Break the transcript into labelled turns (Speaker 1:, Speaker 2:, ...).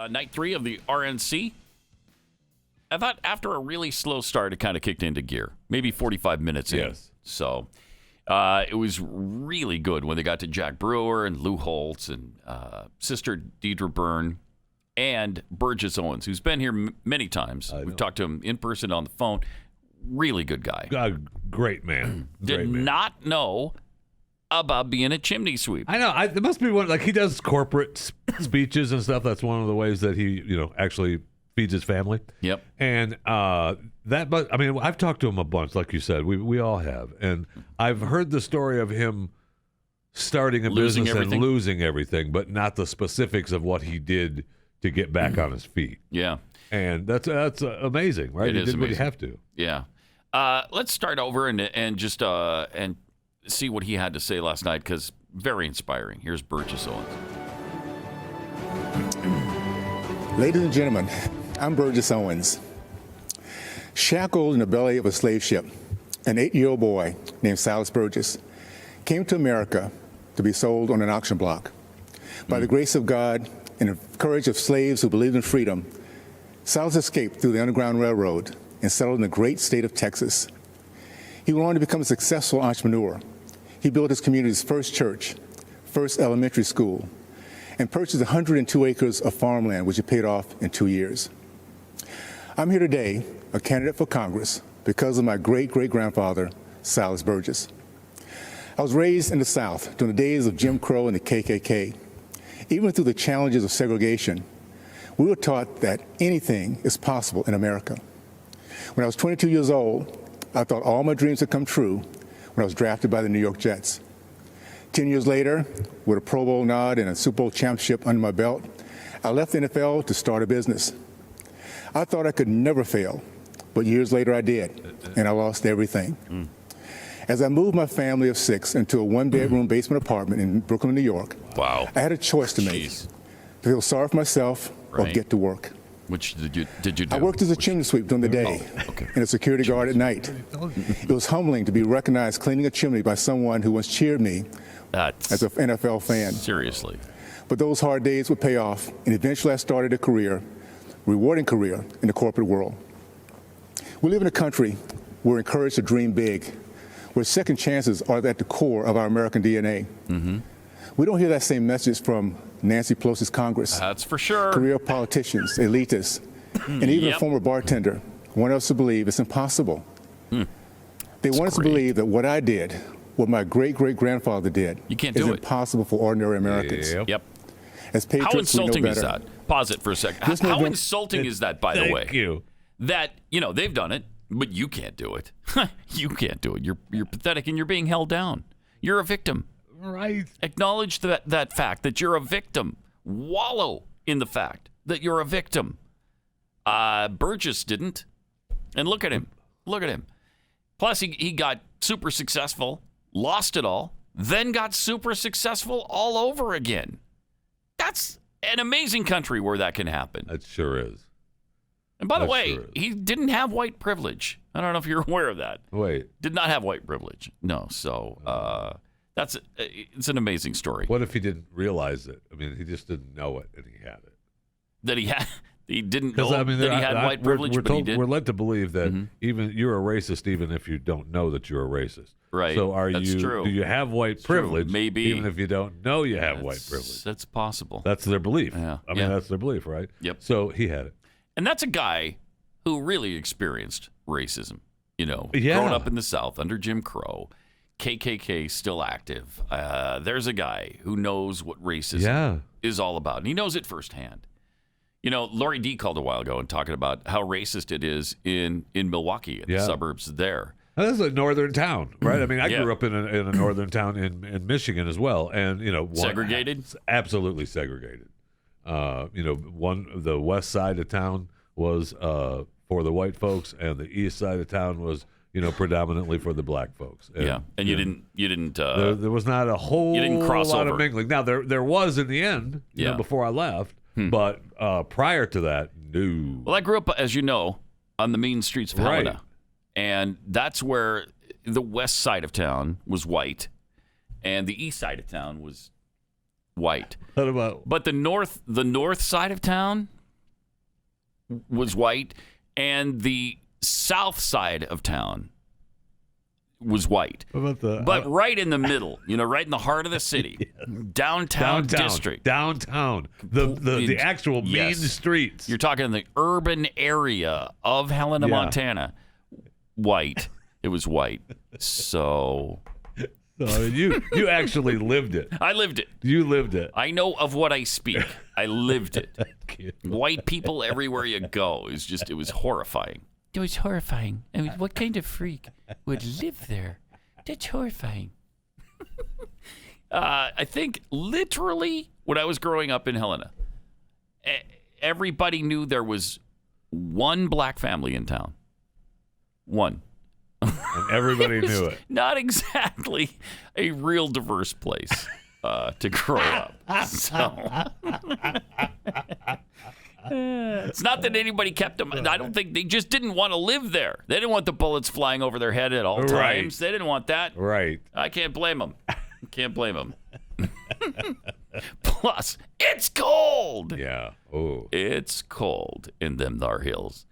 Speaker 1: Night 3 of the RNC. I thought after a really slow start, it kind of kicked into gear. Maybe 45 minutes in.
Speaker 2: Yes.
Speaker 1: So it was really good when they got to Jack Brewer and Lou Holtz and Sister Deidre Byrne and Burgess Owens, who's been here many times. We've talked to him in person on the phone. Really good guy.
Speaker 2: Great man.
Speaker 1: Did not know about being a chimney sweep.
Speaker 2: I know. There must be one, like he does corporate speeches and stuff. That's one of the ways that he, actually feeds his family.
Speaker 1: Yep.
Speaker 2: And but I mean, I've talked to him a bunch, like you said. We all have. And I've heard the story of him starting a business and losing everything, but not the specifics of what he did to get back on his feet.
Speaker 1: Yeah.
Speaker 2: And that's amazing, right? He did amazing. What he have to.
Speaker 1: Yeah. Let's start over and just and see what he had to say last night, because very inspiring. Here's Burgess Owens.
Speaker 3: Ladies and gentlemen, I'm Burgess Owens. Shackled in the belly of a slave ship, an 8-year-old boy named Silas Burgess came to America to be sold on an auction block. By the grace of God and the courage of slaves who believed in freedom, Silas escaped through the Underground Railroad and settled in the great state of Texas. He went on to become a successful entrepreneur. He built his community's first church, first elementary school, and purchased 102 acres of farmland, which he paid off in 2 years. I'm here today, a candidate for Congress, because of my great-great-grandfather, Silas Burgess. I was raised in the South during the days of Jim Crow and the KKK. Even through the challenges of segregation, we were taught that anything is possible in America. When I was 22 years old, I thought all my dreams had come true when I was drafted by the New York Jets. 10 years later, with a Pro Bowl nod and a Super Bowl championship under my belt, I left the NFL to start a business. I thought I could never fail, but years later I did, and I lost everything. As I moved my family of 6 into a one-bedroom basement apartment in Brooklyn, New York,
Speaker 1: wow,
Speaker 3: I had a choice to make: to feel sorry for myself or get to work.
Speaker 1: Which did you do?
Speaker 3: I worked as a chimney sweep during the day and a security guard at night. It was humbling to be recognized cleaning a chimney by someone who once cheered me as an NFL fan.
Speaker 1: Seriously.
Speaker 3: But those hard days would pay off, and eventually I started a rewarding career in the corporate world. We live in a country where we're encouraged to dream big, where second chances are at the core of our American DNA. We don't hear that same message from Nancy Pelosi's Congress.
Speaker 1: That's for sure.
Speaker 3: Career politicians, elitists, and even a former bartender want us to believe it's impossible. They want us to believe that what I did, what my great-great-grandfather did, is impossible for ordinary Americans.
Speaker 1: Yep.
Speaker 3: As patriots,
Speaker 1: how insulting
Speaker 3: we know
Speaker 1: is
Speaker 3: better.
Speaker 1: that? Pause it for a second. How insulting is that, by the way?
Speaker 2: Thank you.
Speaker 1: That, they've done it, but you can't do it. You can't do it. You're pathetic and you're being held down. You're a victim.
Speaker 2: Right.
Speaker 1: Acknowledge that fact that you're a victim. Wallow in the fact that you're a victim. Burgess didn't. And look at him. Look at him. Plus, he got super successful, lost it all, then got super successful all over again. That's an amazing country where that can happen.
Speaker 2: That sure is.
Speaker 1: And by the way, he didn't have white privilege. I don't know if you're aware of that.
Speaker 2: Wait.
Speaker 1: Did not have white privilege. No. So it's an amazing story.
Speaker 2: What if he didn't realize it? I mean, he just didn't know it, and he had it.
Speaker 1: That he didn't know that he had white privilege, but he did.
Speaker 2: We're led to believe that even you're a racist, even if you don't know that you're a racist.
Speaker 1: Right.
Speaker 2: So
Speaker 1: That's true.
Speaker 2: do you have white privilege?
Speaker 1: True. Maybe.
Speaker 2: Even if you don't know you have white privilege.
Speaker 1: That's possible.
Speaker 2: That's their belief.
Speaker 1: Yeah.
Speaker 2: I mean, that's their belief, right?
Speaker 1: Yep.
Speaker 2: So he had it.
Speaker 1: And that's a guy who really experienced racism, growing up in the South under Jim Crow, KKK still active. There's a guy who knows what racism is all about, and he knows it firsthand. Lori D called a while ago and talking about how racist it is in Milwaukee, in the suburbs there.
Speaker 2: This is a northern town, right? I mean, I grew up in a northern town in Michigan as well, and
Speaker 1: segregated,
Speaker 2: absolutely segregated. The west side of town was for the white folks, and the east side of town was predominantly for the black folks. And,
Speaker 1: and you didn't.
Speaker 2: There was not a whole lot of mingling. Now there was in the end, before I left, but prior to that, no.
Speaker 1: Well, I grew up, as you know, on the mean streets of Helena.
Speaker 2: Right.
Speaker 1: And that's where the west side of town was white, and the east side of town was white.
Speaker 2: What about?
Speaker 1: But the north side of town was white, and the south side of town was white.
Speaker 2: What about
Speaker 1: but right in the middle, right in the heart of the city, downtown district.
Speaker 2: Downtown. The actual main streets.
Speaker 1: You're talking in the urban area of Helena, Montana. White. It was white. So
Speaker 2: you actually lived it.
Speaker 1: I lived it.
Speaker 2: You lived it.
Speaker 1: I know of what I speak. I lived it. White people everywhere you go. It was horrifying. It was horrifying. I mean, what kind of freak would live there? That's horrifying. I think literally when I was growing up in Helena, everybody knew there was one black family in town. One.
Speaker 2: And everybody knew it.
Speaker 1: Not exactly a real diverse place to grow up. So it's not that anybody kept them. I don't think they just didn't want to live there. They didn't want the bullets flying over their head at all times.
Speaker 2: Right.
Speaker 1: They didn't want that.
Speaker 2: Right.
Speaker 1: I can't blame them. Plus, it's cold.
Speaker 2: Yeah. Oh.
Speaker 1: It's cold in them thar hills.